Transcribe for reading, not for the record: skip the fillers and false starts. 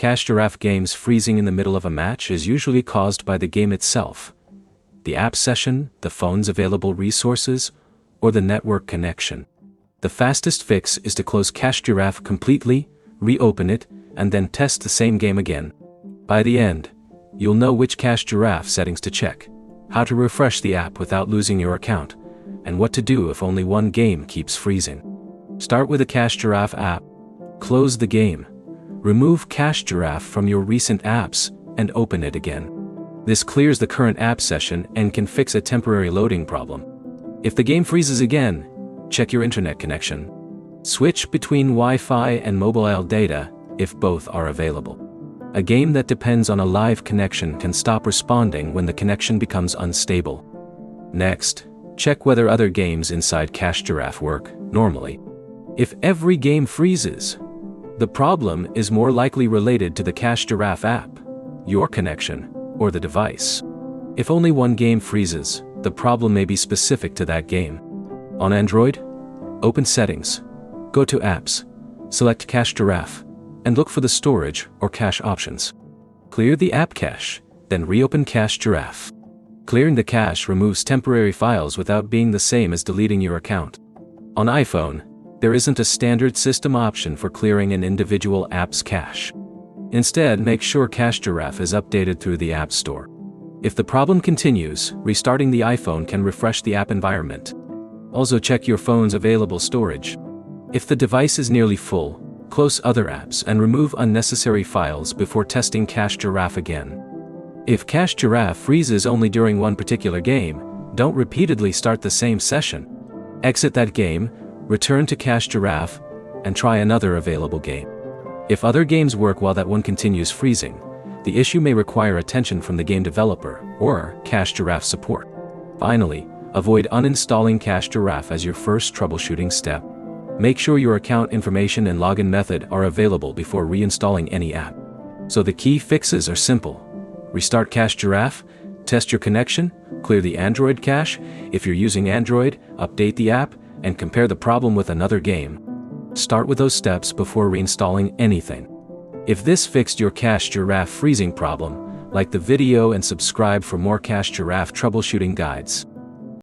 Cache Giraffe games freezing in the middle of a match is usually caused by the game itself, the app session, the phone's available resources, or the network connection. The fastest fix is to close Cache Giraffe completely, reopen it, and then test the same game again. By the end, you'll know which Cache Giraffe settings to check, how to refresh the app without losing your account, and what to do if only one game keeps freezing. Start with the Cache Giraffe app. Close the game. Remove Cache Giraffe from your recent apps and open it again. This clears the current app session and can fix a temporary loading problem. If the game freezes again, check your internet connection. Switch between Wi-Fi and mobile data if both are available. A game that depends on a live connection can stop responding when the connection becomes unstable. Next, check whether other games inside Cache Giraffe work normally. If every game freezes, the problem is more likely related to the Cache Giraffe app, your connection, or the device. If only one game freezes, the problem may be specific to that game. On Android, open Settings, go to Apps, select Cache Giraffe, and look for the storage or cache options. Clear the app cache, then reopen Cache Giraffe. Clearing the cache removes temporary files without being the same as deleting your account. On iPhone, there isn't a standard system option for clearing an individual app's cache. Instead, make sure Cache Giraffe is updated through the App Store. If the problem continues, restarting the iPhone can refresh the app environment. Also check your phone's available storage. If the device is nearly full, close other apps and remove unnecessary files before testing Cache Giraffe again. If Cache Giraffe freezes only during one particular game, don't repeatedly start the same session. Exit that game, return to Cache Giraffe, and try another available game. If other games work while that one continues freezing, the issue may require attention from the game developer or Cache Giraffe support. Finally, avoid uninstalling Cache Giraffe as your first troubleshooting step. Make sure your account information and login method are available before reinstalling any app. So the key fixes are simple. Restart Cache Giraffe, test your connection, clear the Android cache. If you're using Android, update the app, and compare the problem with another game. Start with those steps before reinstalling anything. If this fixed your Cache Giraffe freezing problem, like the video and subscribe for more Cache Giraffe troubleshooting guides.